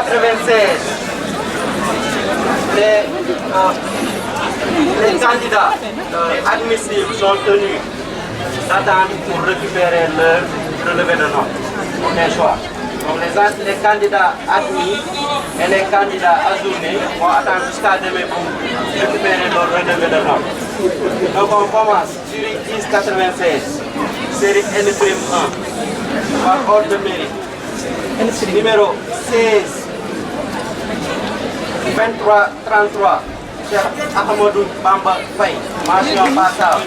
96, les candidats admissibles sont tenus d'attendre pour récupérer leur relevé de notes. Aucun choix. Donc les candidats admis et les candidats ajournés vont attendre jusqu'à demain pour récupérer leur relevé de notes. Donc on commence sur 1096, série N'1, par ordre de mérite. Numéro 16, 23, 33, Cheikh Ahmadou Bamba Faye, mention passable.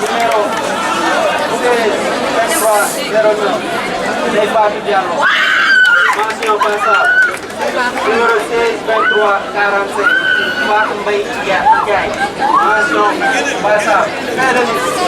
Numéro 16, 23, 09, Ndeye Fatou Diallo, mention passable. Numéro 16, 23, 45, Fatou Mbaye Ndiaye, mention passable. Fin de liste.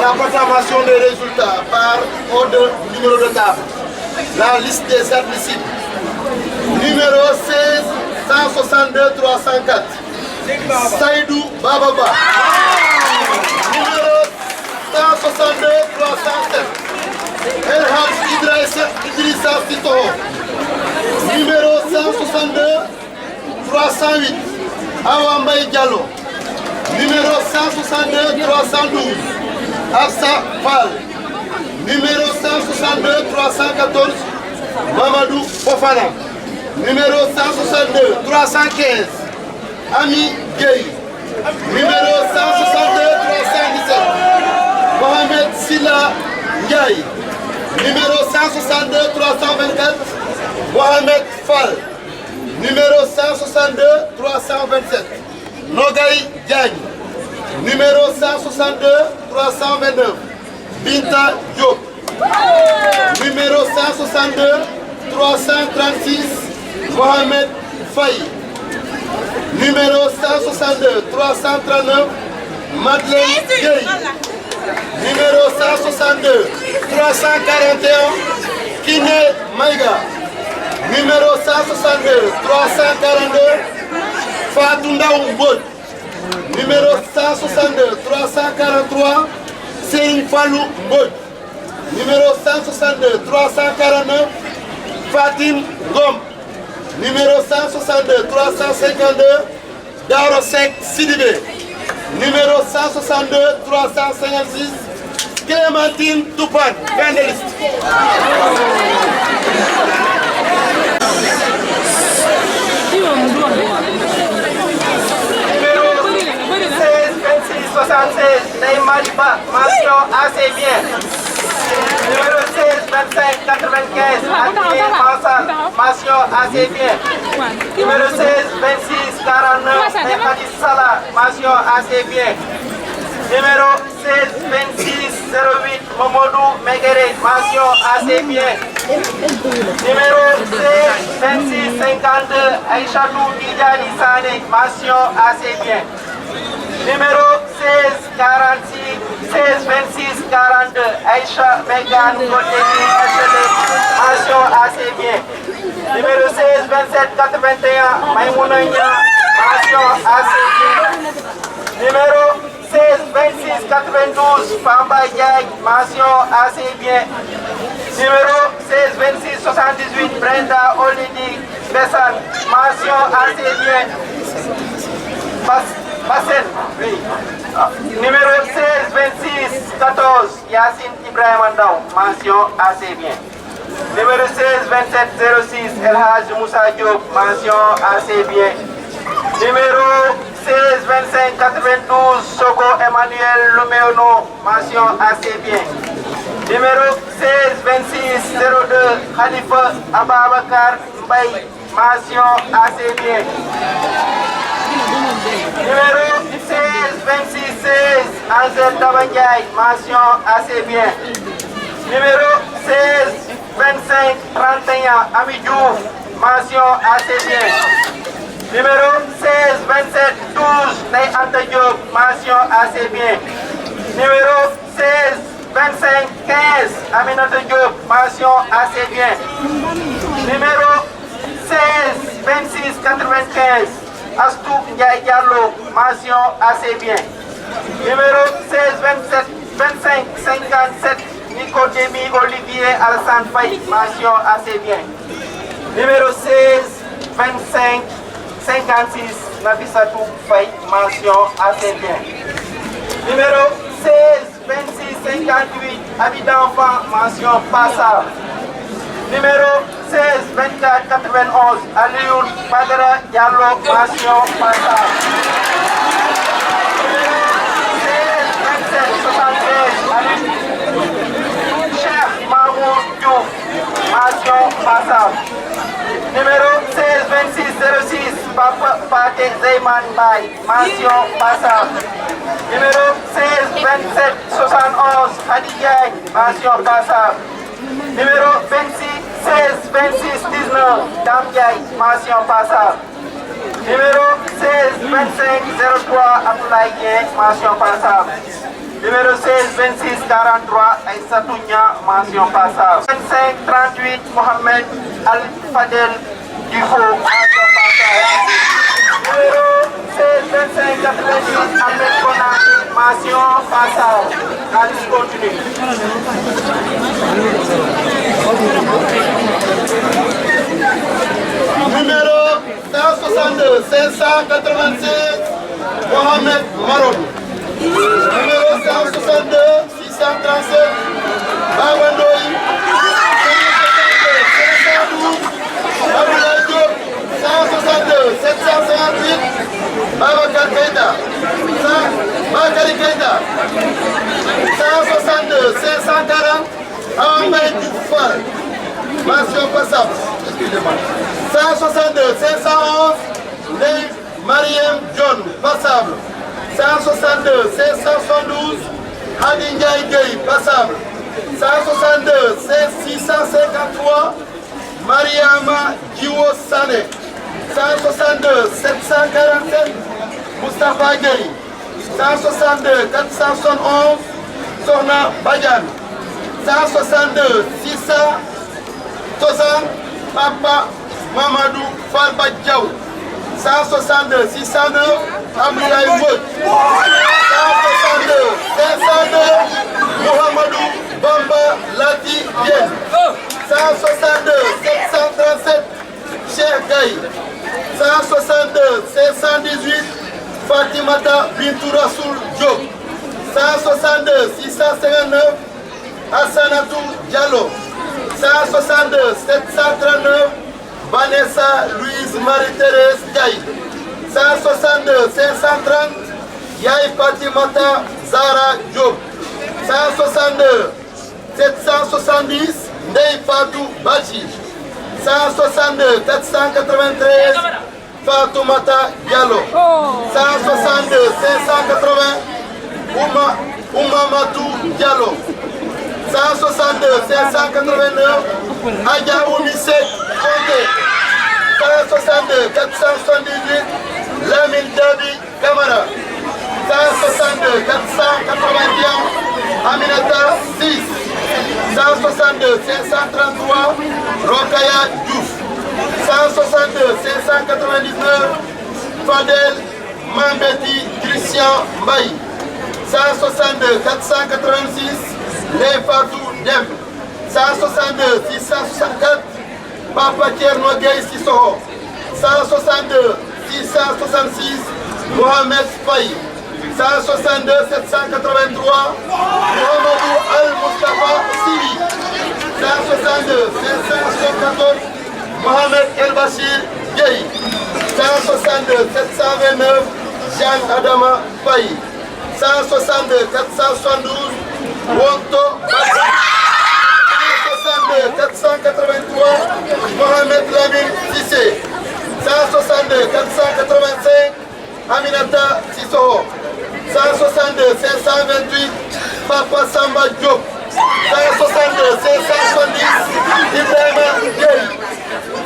La proclamation des résultats par ordre du numéro de table. La liste des admissibles. Numéro 16, 162 304. Saïdou Bababa. Numéro 162 307. El Hadj Idrissa Sitoho. Numéro 162 308. Awa Mbaye Diallo. Numéro 162 312. Afsa Fall. Numéro 162 314. Mamadou Fofana. Numéro 162 315. Ami Gueye. Numéro 162 317. Mohamed Silla Ndiaye. Numéro 162 324. Mohamed Fall. Numéro 162 327. Nogay Diagne. Numéro 162 329. Binta Diop. Numéro 162 336. Mohamed Faye. Numéro 162 339. Madeleine Gueye. Numéro 162 341. Kiné Maïga. Numéro 162 342. Fatou Ndaw Mbodj. Numéro 162 343. Serigne Fallou Mbodj. Numéro 162 349. Fatim Ngom. Numéro 162 352. Daoro Seck Sidibé. Numéro 162 356. Clémentine Toupane. Fin de liste. Numéro 16, 26, 76, Neymar Ba, mention assez bien. Numéro 16, 25, 95, Adrien Mansal, mention assez bien. Numéro 16, 26, 49, Hadis Salah, mention assez bien. Numéro 16, 26, 08, Momodou Megere, mention assez bien. Numéro 16, 26, 52, Aïchatou Idjani Sane, mention assez bien. Numéro 16, 46, 16, 26, 42, Aïcha Megan Godeni, mention assez bien. Numéro 16, 27, 81, Maïmouna Nia, mention assez bien. Numéro 16, 26, 92, Famba Diagne, mention assez bien. Numéro 16, 26, 78, Brenda Olidi Bessan, mention assez bien. Bassen, oui. Numéro 16, 26, 14, Yassine Ibrahim Ndaw, mention assez bien. Numéro 16, 27, 06, El Hadj Moussa Diop, mention assez bien. Numéro 16, 25, 92, Soko Emmanuel Lumeono, mention assez bien. Numéro 16, 26, 02, Khalifa Ababakar Mbaye, mention assez bien. Numéro 16, 26, 16, Angel Tabangay, mention assez bien. Numéro 16, 25, 31, Ami Diouf, mention assez bien. Numéro 16, 27, 12, Ney Anta Diop, mention assez bien. Numéro 16, 25, 15, Aminata Diop, mention assez bien. Numéro 16 26 95, Astou Ndiaye Diallo, mention assez bien. Numéro 16 27 25 57, Nicodémi Olivier Alassane Faye, mention assez bien. Numéro 16 25 56, Nafissatou Faye, mention assez bien. Numéro 16 26 58, Habit d'enfant, mention passable. Numéro 16 24 91, Alioune Badara Diallo, mention passable. Numéro 16 27 73, Alioune Cheikh Mamour Diouf, mention passable. Numéro 16 26 06, Papa Paté Zeyman Baye, mention passable. Numéro 16 27 71, Hadi Diagne, mention passable. Numéro 26 16 26 19, Dame Diaye, mention passable. Numéro 16 25 03, Abdoulaye Dieng, mention passable. Numéro 16 26 43, Aïssatou Nia, mention passable. 25 38, Mohamed Al Fadel Dufo, mention passable. Numéro 16 25 88, Ahmed Konami, mention passable. La liste continue. Numéro 162 586, Mohamed Maron. Numéro 162 637, Babandoy. 512, Abdoulaye Diop. 162 758, Babacar Keita. Bakary Keita. 162 540, Ahmed Diouf. Mention passable. Excusez-moi. 162 511, Ndeye Mariam John, passable. 162 572, Hadi Ndiaye Gueye, passable. 162 653, Mariama Djiwo Sané. 162 747, Moustapha Gueye. 162 471, Sohna Badiane. 162 660, Papa Mamadou Falba Diaw. 162 609, Abdoulaye Mbodj. 162 502, Mouhamadou Bamba Lati Diène. 162 737, Cheikh Gaye. 162 518, Fatimata Bintou Rassoul Diop. 162 659, Hassanatou Diallo. 162 739, Vanessa Louise Marie-Thérèse Diaye. 162 530, Yaye Fatimata Zara Diop. 162 770, Ndeye Fatou Badji. 162 493, Fatoumata Diallo. 162 580, Oumamatou Diallo. 162 589, Adja Oumisek Konté. 162 478, Lamine Dabi Camara. 162 481, Aminata 6. 162 533, Rokaya Diouf. 162 599, Fadel Mambeti Christian Mbaye. 162 486, Ndeye Fatou Dem. 162 664, Papa Thierno Gueye Sissoko. 162 666, Mohamed Faye. 162 783, Mohamedou Al Mustafa Sibi. 162 574, Mohamed El Bachir Gueye. 162 729, Jean Adama Faye. 162 472, Wonto Badi. 162 483, Mohamed Lamine Sissé. 162 485, Aminata Sissoko. 162 528, Papa Samba Diop. 162 570, Ibrahima Gueye.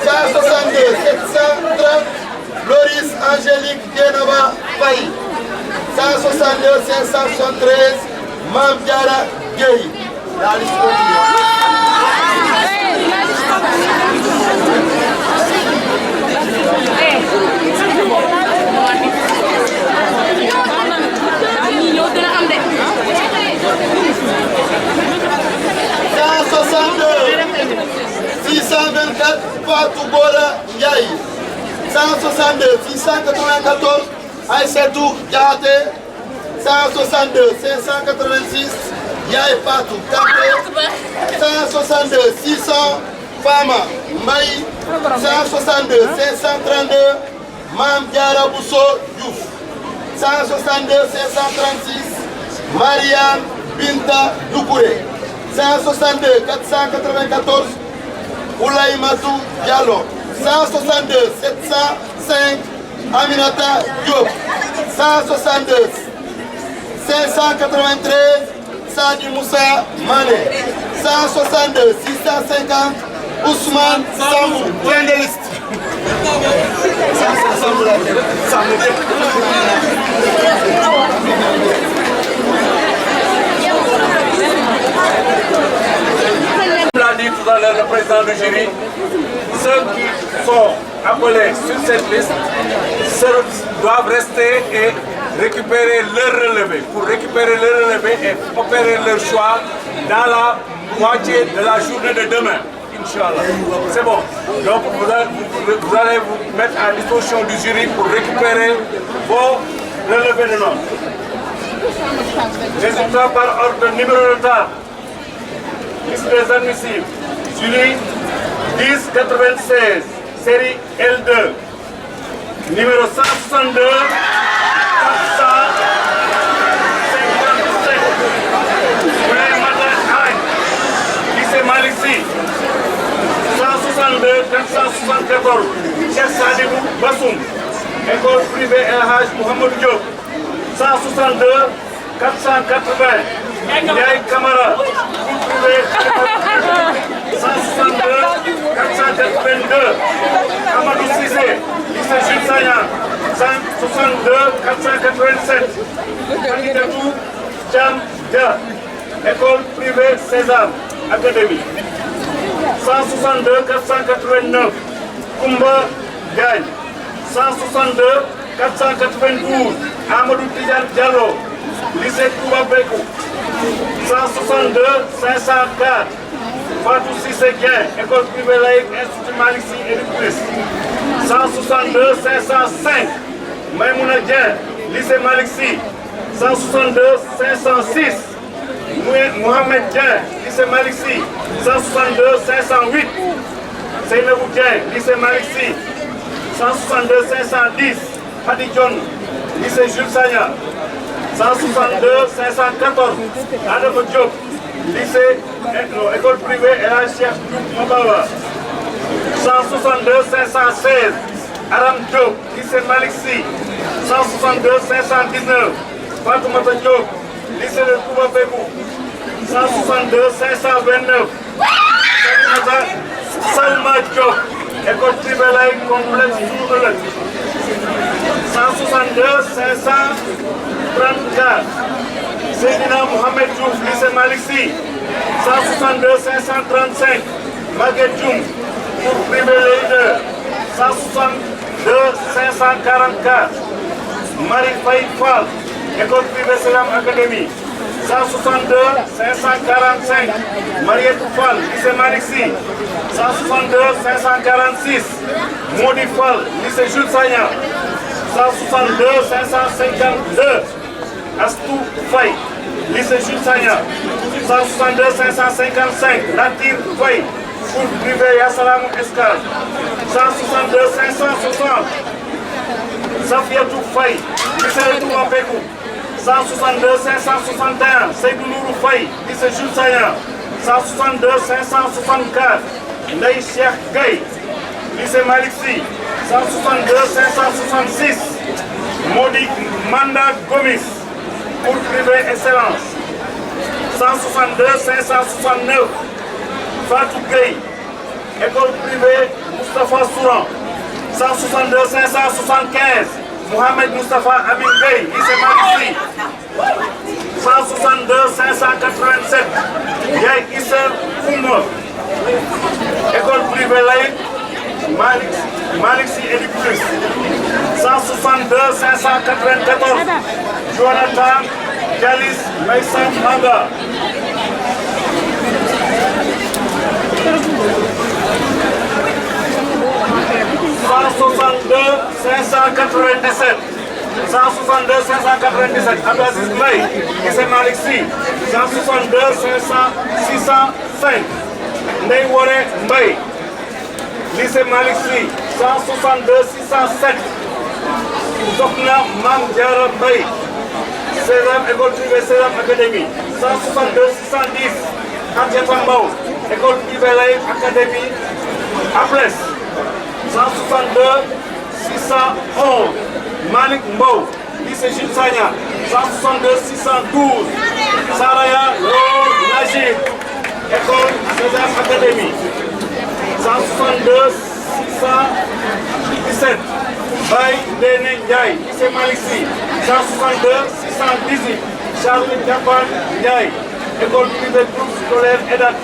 162 730, Loris Angélique Dienaba Faye. 162 573, Mame Diarra Gueye. La liste continue. Fatou Bora Ndiaye 162 694 Aïssatou Diaté 162 586 Yaye Fatou Kanté 162 600 Fama Mbaye 162 532 Mam Diara Bousso Diouf 162 536 Mariam Binta Doukouré 162 494 Oulaïmatou Diallo 162 705 Aminata Diop 162 593 Sadi Moussa Mané 162 650 Ousmane Sambou. Fin de liste. L'a dit tout à l'heure le président du jury, ceux qui sont appelés sur cette liste doivent rester et récupérer leur relevé. Pour récupérer leur relevé et opérer leur choix dans la moitié de la journée de demain. Inch'Allah. C'est bon. Donc vous allez vous mettre à disposition du jury pour récupérer vos relevés de notes. Résultat par ordre numéro de table. Liste des admissibles. Jury 1096, série L2. Numéro 162, 457. Lycée Malissi. 162, 474. Cheikh Sadibou Bassoum. École privée El Hadj Mohamed Diop. 162, 480. Ndiaye Kamara. Privé 162, 482. Amadou Cissé. Lycée Jules Sagna. 162, 487. Kandidatou Cham Dia. École privée César. Académie. 162, 489. Koumba Diagne. 162, 492. Amadou Tidiane Diallo. Lycée Touba Bekou. 162, 504. Fatou Cissé Dien. École privée laïque Institut Malissi et Éductrice. 162, 505. Maïmouna Dien. Lycée Malissi. 162, 506. Mohamed Dien. Lycée Malissi. 162, 508. Seynabou Dien. Lycée Malissi. 162, 510. Hadi John. Lycée Jules Sagna. 162, 514. Adama Diop. Lycée, école privée El Hadj Cheikh Diouf Mabawa. 162, 516. Aram Diop. Lycée Malick Sy. 162, 519. Fatoumata Diop. Lycée de Touba Bekou. 162, 529. Salma Diop. École privée laïque complexe Sourdelet. 162, 534. Seydina Mohamed Diouf, lycée Malick Sy. 162, 535. Maguette Dioum, cours privé leader. 162, 544. Marie Faye Fall, école privée Selam Académie. 162, 545. Mariette Fall, lycée Malick Sy. 162, 546. Modi Fall, lycée Jules Sagna. 162, 552. Astou Faye, lycée Jules Sagna. 162, 555. Latir Faye, cours privé Yassalam Escale. 162, 560. Safiatou Faye, lycée Touba Bekou. 162, 561. Seydou Nourou Faye, lycée Jules Sagna. 162, 564. Ndeye Cheikh Gueye, lycée Malick Sy. 162, 566. Modi Manda Gomis, cours privé excellence. 162, 569. Fatou Gueye, école privée Moustapha Souran. 162, 575. Mohamed Moustapha Amin Gueye, lycée Malick Sy. 162, 587. Yaye Issa Koumba, école privée Malik Sy et du plus. 162 594 Jonathan Jalis Maïsan Manga. 162 597 162 597 Abdelaziz Mbaye lycée Malick Sy. 162 605 Ndeye Woré Mbaye lycée Malick Sy. 162 607 Sokhna Mame Diarra Mbaye Sésame école privée Sésame Académie. 162 610 Adjata Mbow école privée Laïque Académie Aples. 162 611 Malik Mbow lycée Jules Sagna. 162 612 Saraya Lor Najib école Sésame Académie. 162 617 Baye Dene Ndiaye lycée Malick Sy. 162 618 Charles Diapane Ndiaye école privée groupe scolaire EDAT.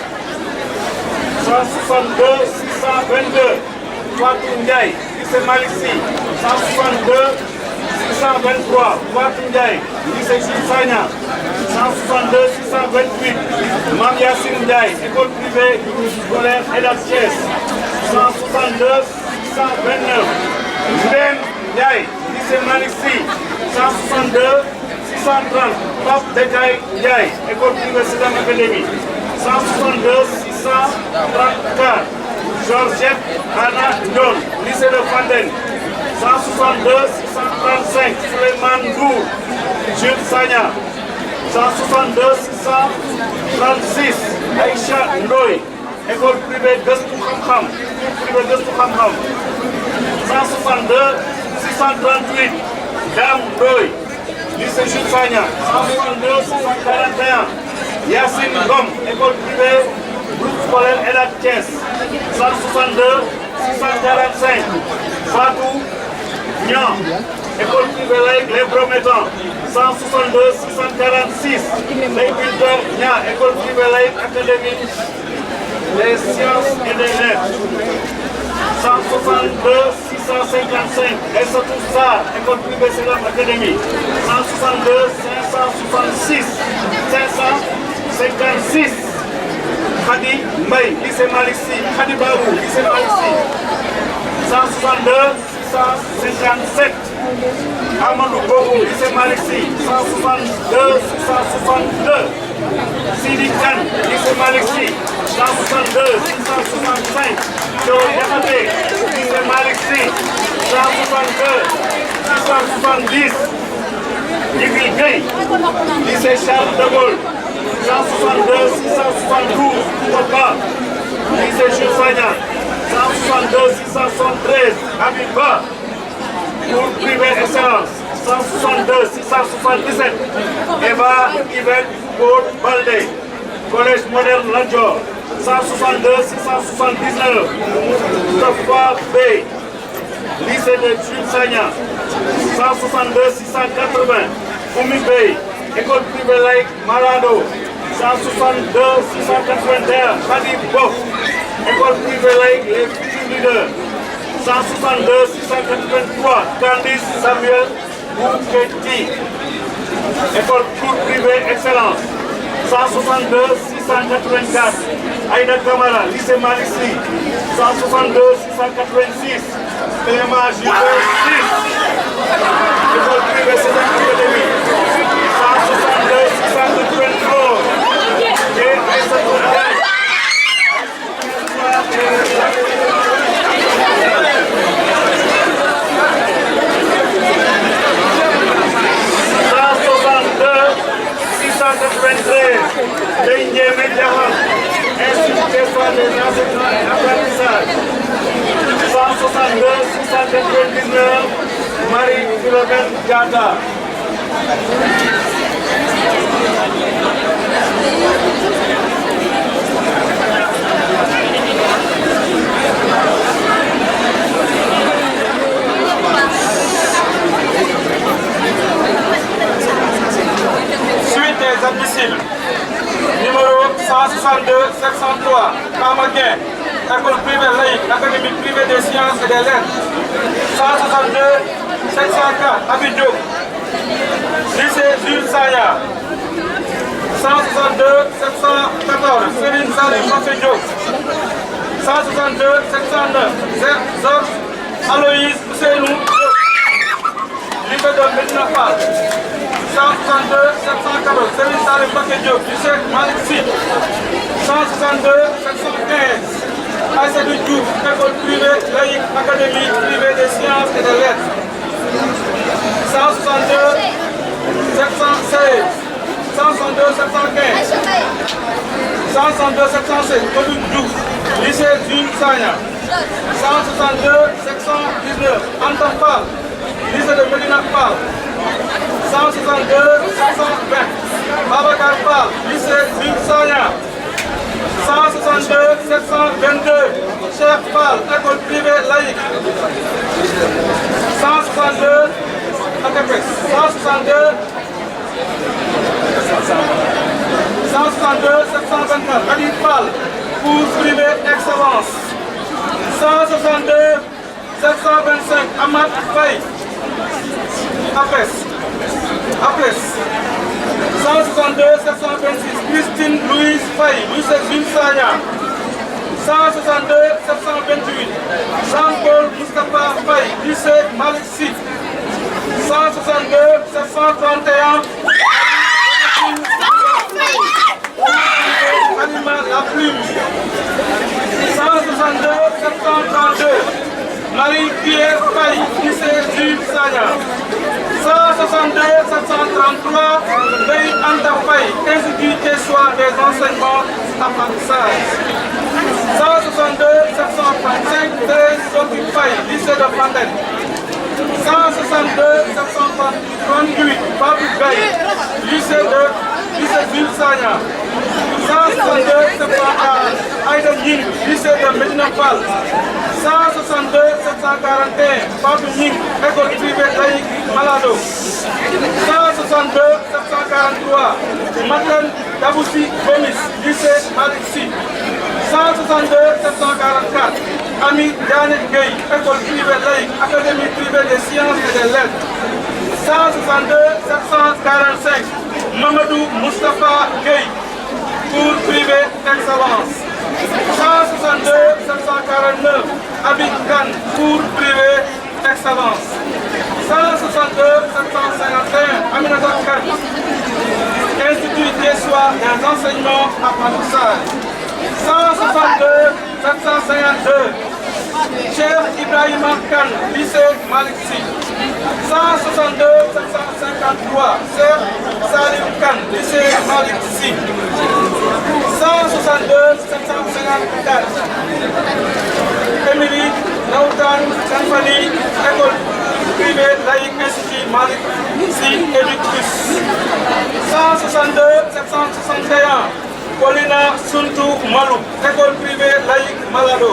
162 622 Fatou Ndiaye lycée Malick Sy. 162 623 Fatou Ndiaye lycée Jules Sagna. 162 628 Mame Yassine Ndiaye école privée scolaire EDAT Thiès. 162 629 Ndem Ndiaye lycée Malick Sy. 162 630 Pape Bekay Ndiaye école privée Sésame Académie. 162 634 Georgette Anna Ndion lycée de Fandène. 162 635 Souleymane Ndour Jules Sagna. 162 636 Aïcha Ndoye école privée Gëstu Xam-Xam. 162 638 Dame Ndoye lycée Jules Sagna. 162 641 Yacine Ngom école privée groupe scolaire EDAT Thiès. 162 645 Fatou Niang école privée laïque Les Brométans. 162 646 Ndeye Binta Niang école privée laïque Académie des sciences et des lettres. 162 655 Aïssatou Sarr école privée Sésame Académie. 162 566 556 Khady Mbaye lycée Malick Sy. Khady Babou lycée Malick Sy. 162 657 Amadou Bobo lycée Malick Sy. 162 662 Sidi Kane lycée Malick Sy. 162 665 Thioro Diakhaté lycée Malick Sy. 162 670 Djibril Gueye lycée Charles de Gaulle. 162 672 Kopa lycée Jules Sagna. 162 673 Habib Ba cours privé excellence. 162 677 Eva Yvette Côte Baldé collège moderne Lat Dior. 162 679 Moustapha Bey lycée de Jules Sagna. 162 680 Oumi Bey école privée laïque Malado. 162 681 Khady Bof école privée laïque Les Futurs Leaders. 162 683 Candice Samuel Bouketi école cours privée excellence. 162 684 Aïda Kamara lycée Malick Sy. 162 686 Clément Gilbert 6 école privée Sésame Académie. 162 694 et Aïssatou Ndiaye. 693 Ndeye Ndiémé Diakhal Institut des enseignants et apprentissage. 162 699 Marie-Philomène Diatta. Suite des admissibles. Numéro 162 703 Kamaguin école privée laïque, académie privée des sciences et des lettres. 162 704, Abidjo. Lycée Jules Saya. 162 714, Céline Salim Mafedjo. 162 709, Georges Aloïs Ousseinou. Lycée de Medina Fall. 162 714, Céline Salim Mafedjo. Lycée Malik Sy. 162 715, Aïssatou Diouf, école privée laïque, académie privée des sciences et des lettres. 162 716, 162 715, 162 716, Kodou Diouf, lycée Jules Sagna. 162 719, Anta Fall, lycée de Medina Fall. 162 720, Babacar Fall, lycée Jules Sagna. 162 722, Cheikh Fall, école privée laïque. 162 ATPS, 162 724, Adil Fall, cours privé excellence. 162 725, Ahmad Faye, APES. 162 726, Christine Louise Faye, lycée Jules Sagna. 162 728, Jean-Paul Moustapha Faye, lycée Malik Sy. 162 731, Anima La Plume. 162 732, Marie-Pierre Faye, lycée Jules Sagna. 162 733, Bey Anta Faye, Institut Tessois des enseignements apprentissage. 162 735, Thérèse Sophie Faye, lycée de Fandène. 162 738, Babou Gaye, lycée Jules Sagna. 162 740, Aïda Ning, lycée de Medina Fall. 162 741, Babou Ning, école privée laïque Malado. 162 743, Madeleine Daboussi Gomis, lycée Malik Sy. 162 744, Ami Diané Gueye, école privée laïque, académie privée des sciences et des lettres. 162 745, Mamadou Moustapha Gueye, cours privé excellence. 162 749, Abid Khan, cours privé excellence. 162 751, Aminata Khan, Institut Tessois des enseignements apprentissage. 162 752, Cheikh Ibrahima Khan, lycée Malik Sy. 162 753, Cheikh Salim Khan, lycée Malik Sy. 162 754, Émilie Naoutan Sanfani, école privée laïque Institut Malik Sy Éductus. 162 761, Paulina Suntou Malou, école privée laïque Malado.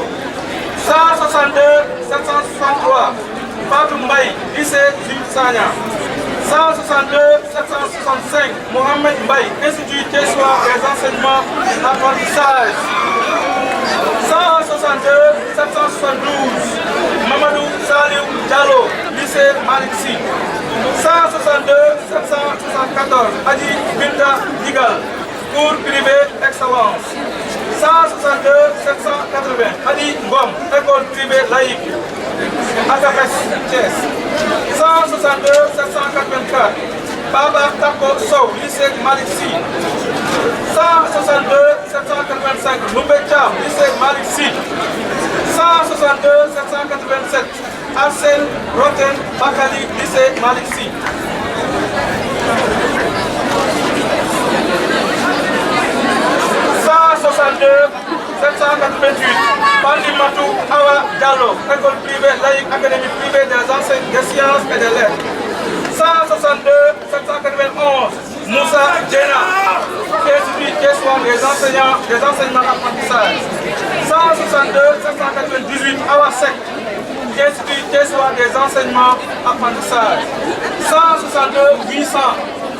162 763, Fatou Mbaye, lycée Jules Sagna. 162 765, Mohamed Mbaye, Institut Tessois des enseignements apprentissage. 162 772, Mamadou Saliou Diallo, lycée Malik Sy. 162 774, Adi Binta Digal, cours privé excellence. 162 780, Adi Ngom, école privée laïque, ATPS Thiès. 162 784, Baba Tako Sow, lycée Malik Sy. 162 785, Loumbe Thiam, lycée Malik Sy. 162 787, Arsène Roten Bakali, lycée Malik Sy. 162 788, Pandimatou Awa Diallo, école privée laïque, académie privée des sciences et des lettres. 162 791, Moussa Djena, Institut Tessois des enseignements apprentissage. 162 798, Awa Sek, Institut Tessois des enseignements apprentissage. 162 800,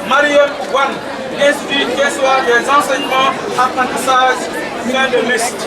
Mariam Wan, Institut Tessois des enseignements apprentissage, fin de liste.